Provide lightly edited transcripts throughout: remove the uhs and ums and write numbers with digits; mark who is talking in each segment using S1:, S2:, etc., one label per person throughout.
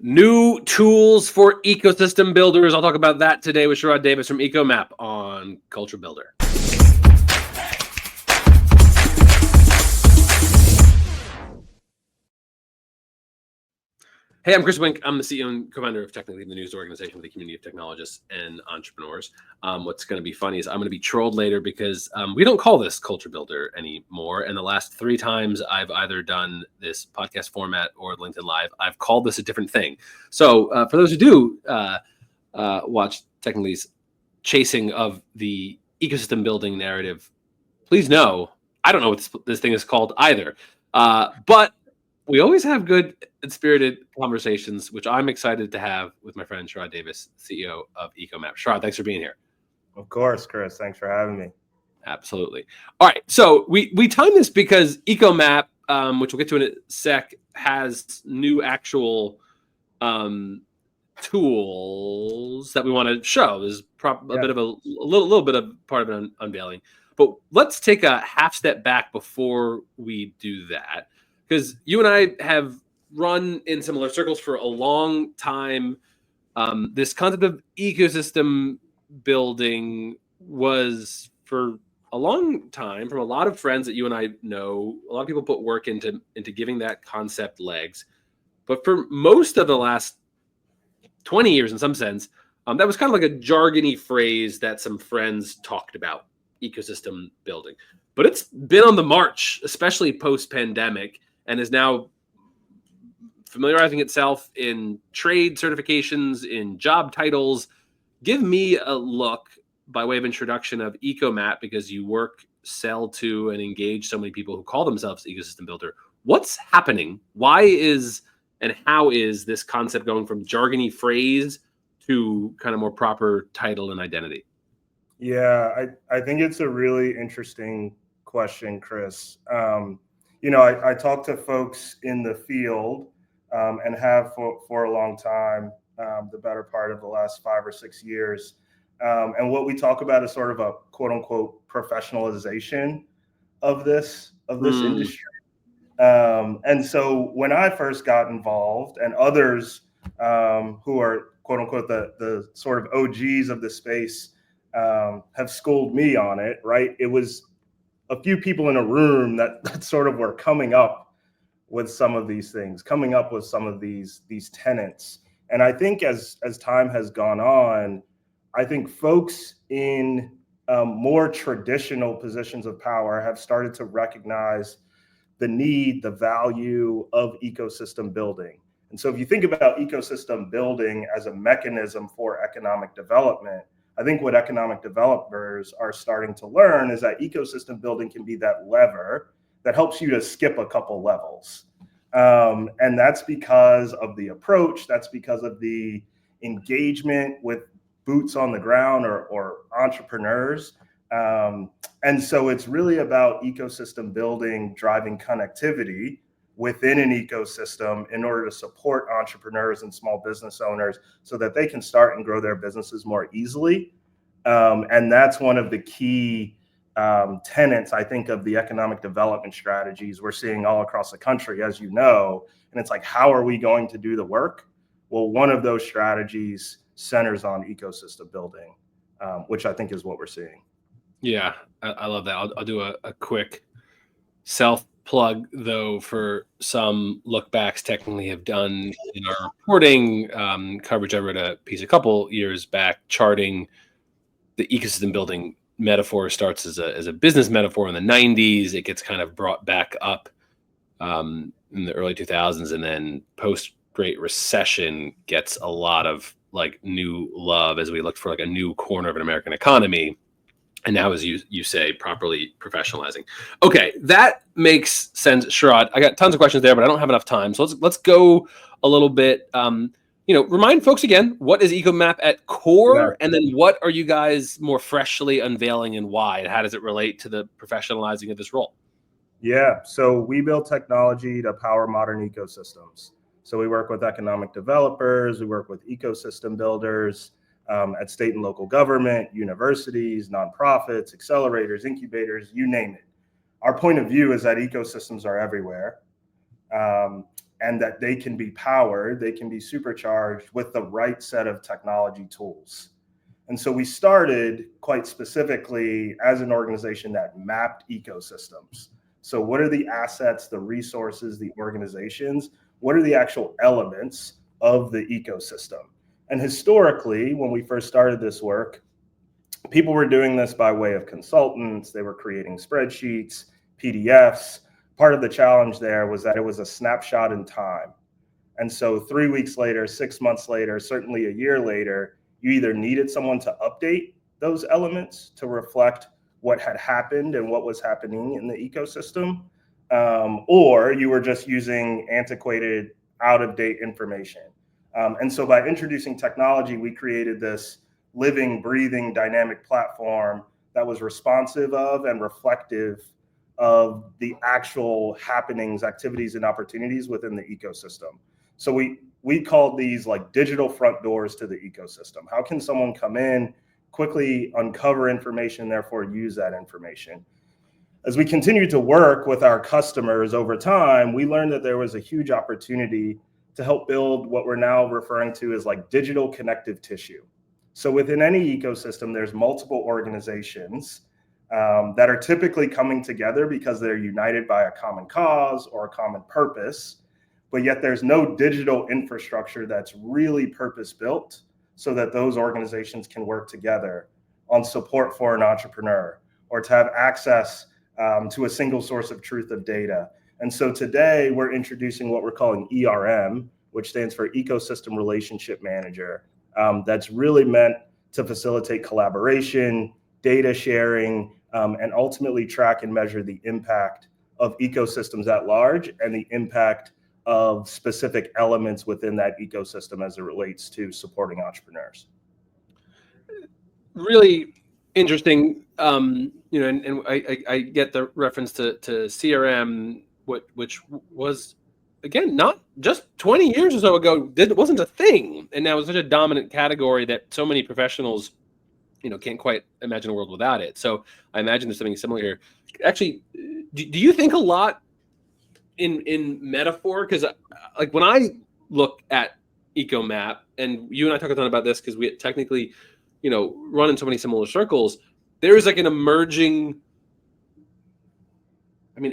S1: New tools for ecosystem builders. I'll talk about that today with Sherrod Davis from EcoMap on Culture Builder. Hey, I'm Chris Wink. I'm the CEO and co-founder of Technically, the news organization for the community of technologists and entrepreneurs. What's going to be funny is I'm going to be trolled later because we don't call this Culture Builder anymore. And the last 3 times I've either done this podcast format or LinkedIn Live, I've called this a different thing. So for those who do watch Technically's chasing of the ecosystem building narrative, please know I don't know what this thing is called either. But we always have good and spirited conversations, which I'm excited to have with my friend Sherrod Davis, CEO of EcoMap. Sherrod, thanks for being here.
S2: Of course, Chris. Thanks for having me.
S1: Absolutely. All right. So we timed this because EcoMap, which we'll get to in a sec, has new actual tools that we want to show. There's bit of a little bit of part of an unveiling. But let's take a half step back before we do that. Because you and I have run in similar circles for a long time. This concept of ecosystem building was for a long time from a lot of friends that you and I know. A lot of people put work into giving that concept legs. But for most of the last 20 years, in some sense, that was kind of like a jargony phrase that some friends talked about, ecosystem building. But it's been on the march, especially post-pandemic, and is now familiarizing itself in trade certifications, in job titles. Give me a look by way of introduction of EcoMap, because you work, sell to, and engage so many people who call themselves ecosystem builder. What's happening? Why is and how is this concept going from jargony phrase to kind of more proper title and identity?
S2: Yeah, I think it's a really interesting question, Chris. I talk to folks in the field and have for a long time, the better part of the last 5 or 6 years. And what we talk about is sort of a quote unquote professionalization of this industry. And so when I first got involved, and others who are quote unquote the sort of OGs of the space have schooled me on it, right? It was a few people in a room that sort of were coming up with some of these things, coming up with some of these tenets. And I think as time has gone on, I think folks in more traditional positions of power have started to recognize the need, the value of ecosystem building. And so if you think about ecosystem building as a mechanism for economic development, I think what economic developers are starting to learn is that ecosystem building can be that lever that helps you to skip a couple levels. And that's because of the approach, that's because of the engagement with boots on the ground or entrepreneurs. And so it's really about ecosystem building, driving connectivity within an ecosystem in order to support entrepreneurs and small business owners so that they can start and grow their businesses more easily. And that's one of the key tenets, I think, of the economic development strategies we're seeing all across the country, as you know. And it's like, how are we going to do the work? Well, one of those strategies centers on ecosystem building, which I think is what we're seeing.
S1: Yeah, I love that. I'll do a quick self-plug, though, for some look-backs Technically have done in our reporting coverage. I wrote a piece a couple years back charting the ecosystem building metaphor. Starts as a business metaphor in the 90s. It gets kind of brought back up in the early 2000s, and then post-Great Recession gets a lot of like new love as we looked for like a new corner of an American economy. And now, as you say, properly professionalizing. Okay, that makes sense, Sherrod. I got tons of questions there, but I don't have enough time. So let's go a little bit. Remind folks again, what is EcoMap at core? Yeah. And then what are you guys more freshly unveiling and why? And how does it relate to the professionalizing of this role?
S2: Yeah, so we build technology to power modern ecosystems. So we work with economic developers, we work with ecosystem builders, at state and local government, universities, nonprofits, accelerators, incubators, you name it. Our point of view is that ecosystems are everywhere. and that they can be powered, they can be supercharged with the right set of technology tools. And so we started quite specifically as an organization that mapped ecosystems. So what are the assets, the resources, the organizations? What are the actual elements of the ecosystem? And historically, when we first started this work, people were doing this by way of consultants. They were creating spreadsheets, PDFs. Part of the challenge there was that it was a snapshot in time. And so 3 weeks later, 6 months later, certainly a year later, you either needed someone to update those elements to reflect what had happened and what was happening in the ecosystem, or you were just using antiquated, out-of-date information. And so by introducing technology, we created this living, breathing, dynamic platform that was responsive of and reflective of the actual happenings, activities, and opportunities within the ecosystem. So we called these like digital front doors to the ecosystem. How can someone come in, quickly uncover information, therefore use that information? As we continued to work with our customers over time, we learned that there was a huge opportunity to help build what we're now referring to as like digital connective tissue. So within any ecosystem, there's multiple organizations that are typically coming together because they're united by a common cause or a common purpose, but yet there's no digital infrastructure that's really purpose-built so that those organizations can work together on support for an entrepreneur or to have access to a single source of truth of data. And so today we're introducing what we're calling ERM, which stands for Ecosystem Relationship Manager. That's really meant to facilitate collaboration, data sharing, and ultimately track and measure the impact of ecosystems at large and the impact of specific elements within that ecosystem as it relates to supporting entrepreneurs.
S1: Really interesting. And I get the reference to CRM, which was, again, not just 20 years or so ago, wasn't a thing. And now it's such a dominant category that so many professionals, can't quite imagine a world without it. So I imagine there's something similar here. Actually, do you think a lot in metaphor? Because like when I look at EcoMap, and you and I talk a ton about this because we technically, run in so many similar circles, there is like an emerging,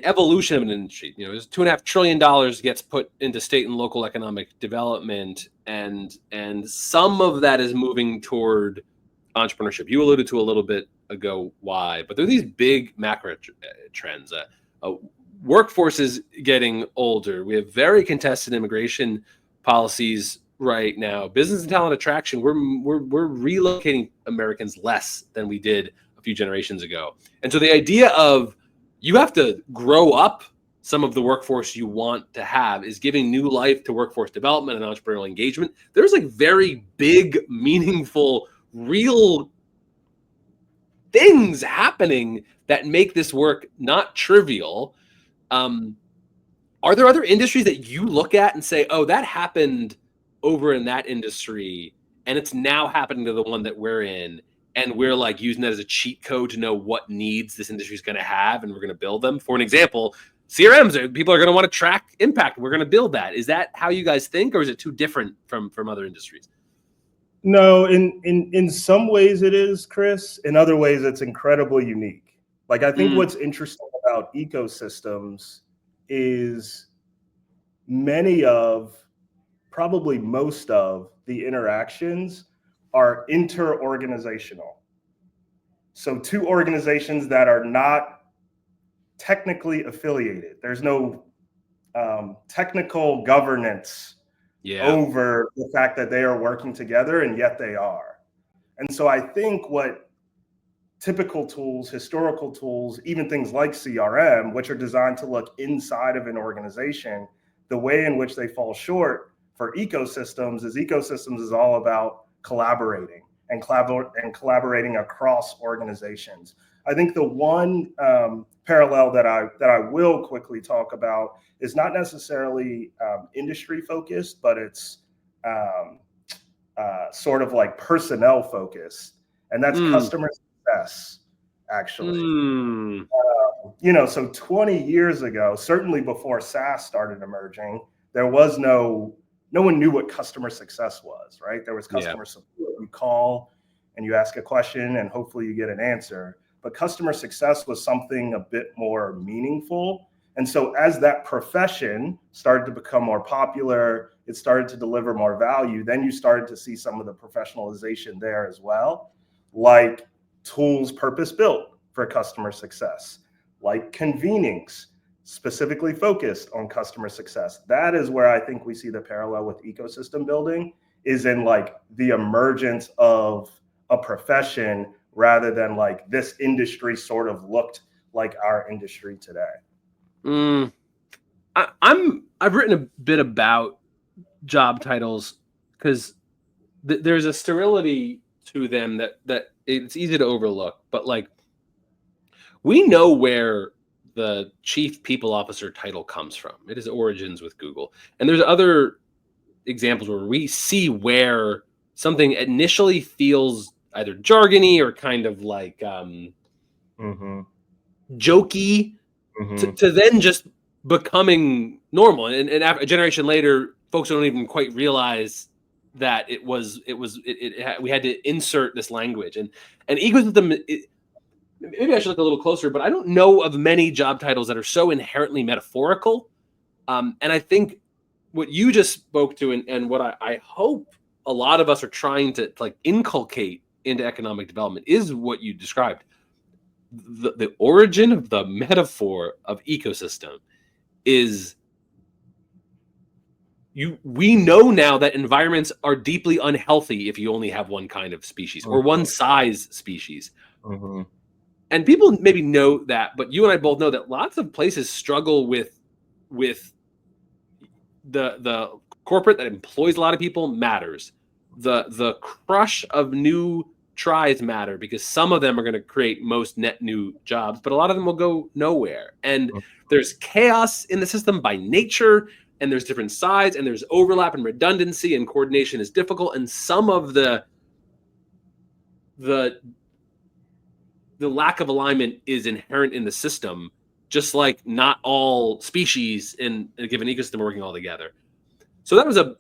S1: evolution of an industry. There's $2.5 trillion gets put into state and local economic development, and some of that is moving toward entrepreneurship. You alluded to a little bit ago why, but there are these big macro trends. Workforce is getting older. We have very contested immigration policies right now. Business and talent attraction. We're relocating Americans less than we did a few generations ago. And so the idea of you have to grow up some of the workforce you want to have is giving new life to workforce development and entrepreneurial engagement. There's like very big, meaningful, real things happening that make this work not trivial. Are there other industries that you look at and say, oh, that happened over in that industry and it's now happening to the one that we're in, and we're like using that as a cheat code to know what needs this industry is going to have, and we're going to build them? For an example, CRMs, people are going to want to track impact. We're going to build that. Is that how you guys think, or is it too different from other industries?
S2: No, in some ways it is, Chris. In other ways, it's incredibly unique. Like, I think what's interesting about ecosystems is many of, probably most of the interactions are inter-organizational. So two organizations that are not technically affiliated. There's no technical governance over the fact that they are working together, and yet they are. And so I think what typical tools, historical tools, even things like CRM, which are designed to look inside of an organization, the way in which they fall short for ecosystems is all about collaborating and collaborating across organizations. I think the one parallel that I will quickly talk about is not necessarily industry focused, but it's sort of like personnel focused, and that's customer success, actually. So 20 years ago, certainly before SaaS started emerging, there was no one knew what customer success was, right? There was customer support. You call and you ask a question and hopefully you get an answer. But customer success was something a bit more meaningful. And so as that profession started to become more popular, it started to deliver more value, then you started to see some of the professionalization there as well, like tools purpose-built for customer success, like convenings specifically focused on customer success. That is where I think we see the parallel with ecosystem building, is in like the emergence of a profession rather than like this industry sort of looked like our industry today.
S1: I've written a bit about job titles because there's a sterility to them that it's easy to overlook. But like, we know where the chief people officer title comes from. It is origins with Google, and there's other examples where we see where something initially feels either jargony or kind of like jokey to then just becoming normal. And a generation later, folks don't even quite realize that we had to insert this language and ecosystem. Maybe I should look a little closer, but I don't know of many job titles that are so inherently metaphorical. And I think what you just spoke to and what I hope a lot of us are trying to like inculcate into economic development is what you described. The origin of the metaphor of ecosystem is we know now that environments are deeply unhealthy if you only have one kind of species or one size species. And people maybe know that, but you and I both know that lots of places struggle with the corporate that employs a lot of people matters. The crush of new tries matter because some of them are going to create most net new jobs, but a lot of them will go nowhere. And there's chaos in the system by nature, and there's different sides, and there's overlap and redundancy, and coordination is difficult. And some of the lack of alignment is inherent in the system, just like not all species in a given ecosystem are working all together. So that was a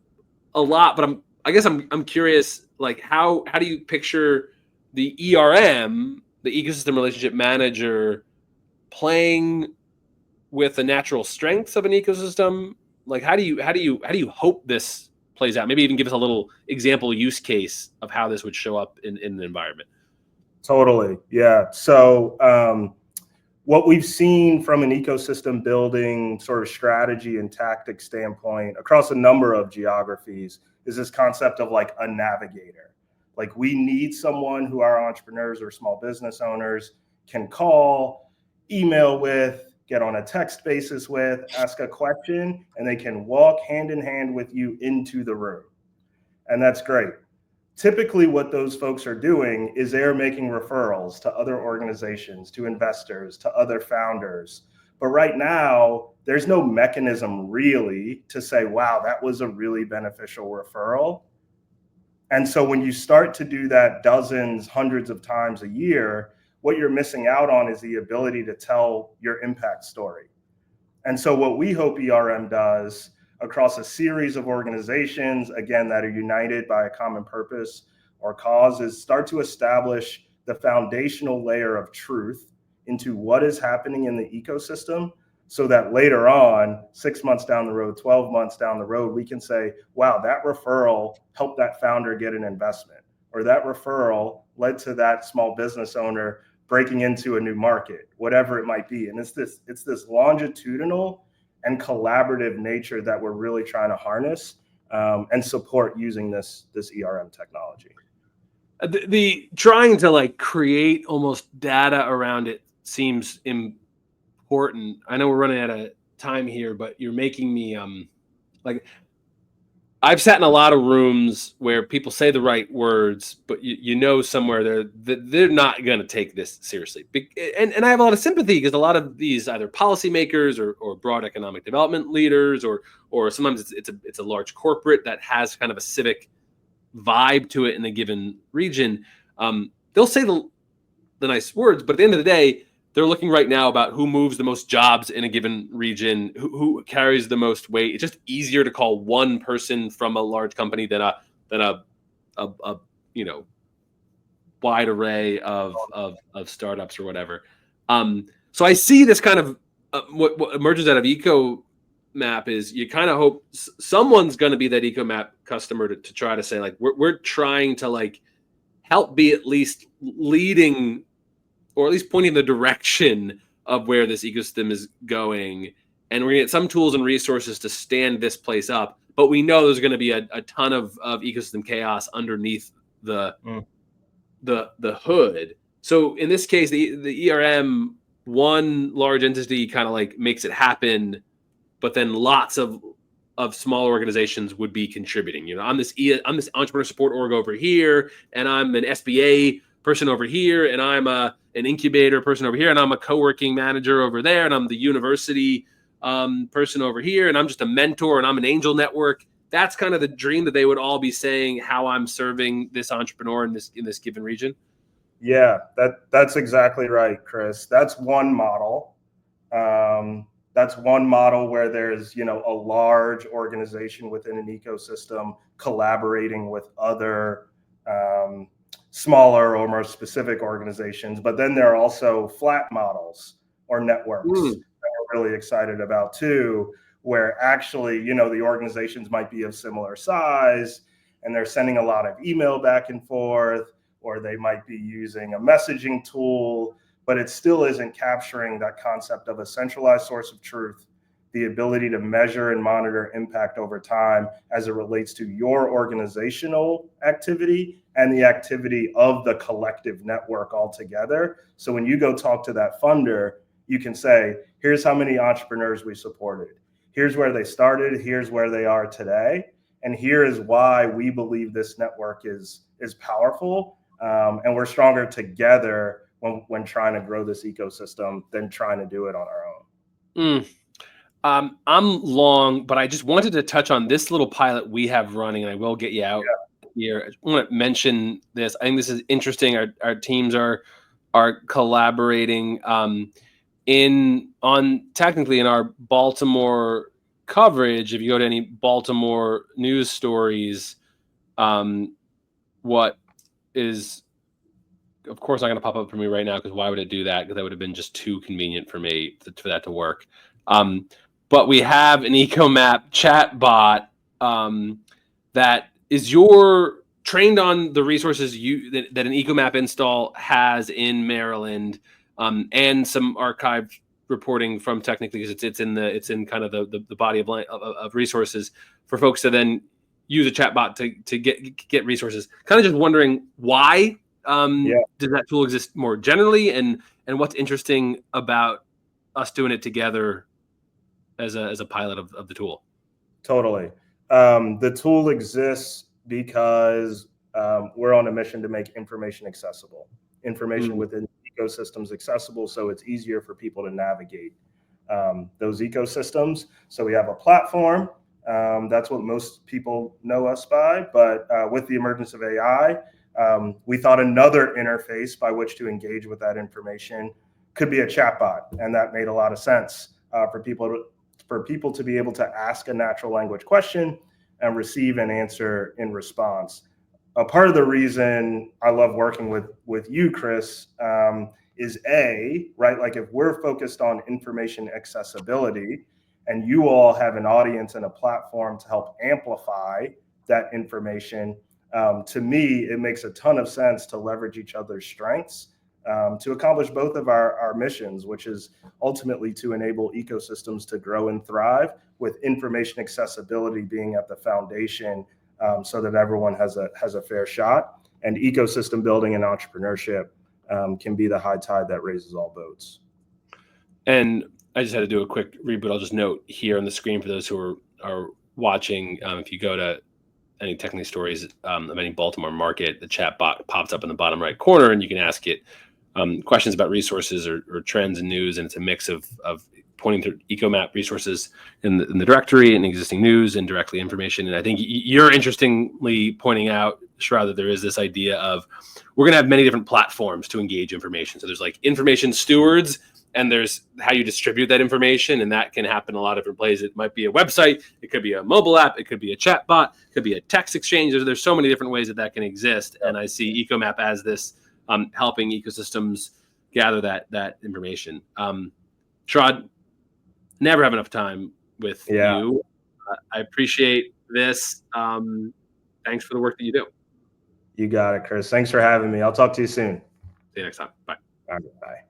S1: lot, but I guess I'm curious, like how do you picture the ERM, the ecosystem relationship manager, playing with the natural strengths of an ecosystem? Like how do you hope this plays out? Maybe even give us a little example use case of how this would show up in the environment.
S2: Totally. Yeah. So what we've seen from an ecosystem building sort of strategy and tactic standpoint across a number of geographies is this concept of like a navigator. Like we need someone who our entrepreneurs or small business owners can call, email with, get on a text basis with, ask a question, and they can walk hand in hand with you into the room. And that's great. Typically what those folks are doing is they're making referrals to other organizations, to investors, to other founders. But right now, there's no mechanism really to say, wow, that was a really beneficial referral. And so when you start to do that dozens, hundreds of times a year, what you're missing out on is the ability to tell your impact story. And so what we hope ERM does across a series of organizations, again, that are united by a common purpose or cause, is start to establish the foundational layer of truth into what is happening in the ecosystem, so that later on, 6 months down the road, 12 months down the road, we can say, wow, that referral helped that founder get an investment, or that referral led to that small business owner breaking into a new market, whatever it might be. And it's this longitudinal and collaborative nature that we're really trying to harness and support using this ERM technology.
S1: The trying to like create almost data around it seems important. I know we're running out of time here, but you're making me like I've sat in a lot of rooms where people say the right words, but you know somewhere they're not going to take this seriously. And I have a lot of sympathy because a lot of these either policymakers or broad economic development leaders or sometimes it's a large corporate that has kind of a civic vibe to it in a given region. They'll say the nice words, but at the end of the day, they're looking right now about who moves the most jobs in a given region, who carries the most weight. It's just easier to call one person from a large company than a wide array of startups or whatever. So I see this kind of what emerges out of EcoMap is you kind of hope someone's going to be that EcoMap customer to try to say like we're trying to like help be at least leading or at least pointing the direction of where this ecosystem is going. And we're gonna get some tools and resources to stand this place up. But we know there's going to be a ton of ecosystem chaos underneath the hood. So in this case, the ERM, one large entity kind of like makes it happen, but then lots of smaller organizations would be contributing. You know, I'm this entrepreneur support org over here, and I'm an SBA person over here, and I'm an incubator person over here, and I'm a co-working manager over there, and I'm the university person over here, and I'm just a mentor, and I'm an angel network. That's kind of the dream that they would all be saying how I'm serving this entrepreneur in this given region.
S2: Yeah, that's exactly right, Chris. That's one model. That's one model where there's, you know, a large organization within an ecosystem collaborating with other smaller or more specific organizations. But then there are also flat models or networks that we're really excited about too, where actually, you know, the organizations might be of similar size and they're sending a lot of email back and forth, or they might be using a messaging tool, but it still isn't capturing that concept of a centralized source of truth, the ability to measure and monitor impact over time as it relates to your organizational activity and the activity of the collective network altogether. So when you go talk to that funder, you can say, here's how many entrepreneurs we supported. Here's where they started. Here's where they are today. And here is why we believe this network is powerful. And we're stronger together when trying to grow this ecosystem than trying to do it on our own.
S1: I'm long, but I just wanted to touch on this little pilot we have running, and I will get you out here. I just want to mention this. I think this is interesting. Our teams are collaborating technically in our Baltimore coverage. If you go to any Baltimore news stories, what is of course not going to pop up for me right now, because why would it do that? Because that would have been just too convenient for me for that to work. But we have an EcoMap chat bot that is trained on the resources that an EcoMap install has in Maryland, and some archived reporting from technically, because it's in kind of the body of resources for folks to then use a chat bot to get resources. Kind of just wondering why does that tool exist more generally, and what's interesting about us doing it together as a pilot of the tool.
S2: Totally. The tool exists because we're on a mission to make information accessible, information within ecosystems accessible, so it's easier for people to navigate those ecosystems. So we have a platform. That's what most people know us by. But with the emergence of AI, we thought another interface by which to engage with that information could be a chatbot, and that made a lot of sense for people to be able to ask a natural language question and receive an answer in response. A part of the reason I love working with you, Chris, is right? Like if we're focused on information accessibility and you all have an audience and a platform to help amplify that information, to me, it makes a ton of sense to leverage each other's strengths to accomplish both of our missions, which is ultimately to enable ecosystems to grow and thrive, with information accessibility being at the foundation, so that everyone has a fair shot, and ecosystem building and entrepreneurship can be the high tide that raises all boats.
S1: And I just had to do a quick reboot. I'll just note here on the screen for those who are watching, if you go to any technical stories of any Baltimore market, the chat bot pops up in the bottom right corner, and you can ask it questions about resources or trends and news, and it's a mix of pointing to EcoMap resources in the directory and existing news and directly information. And I think you're interestingly pointing out Sherrod, that there is this idea of we're going to have many different platforms to engage information. So there's like information stewards, and there's how you distribute that information, and that can happen a lot of different places. It might be a website, it could be a mobile app, it could be a chat bot, it could be a text exchange. There's so many different ways that can exist, and I see EcoMap as this helping ecosystems gather that information. Sherrod, never have enough time with you. I appreciate this. Thanks for the work that you do.
S2: You got it, Chris. Thanks for having me. I'll talk to you soon.
S1: See you next time. Bye.
S2: All right, bye.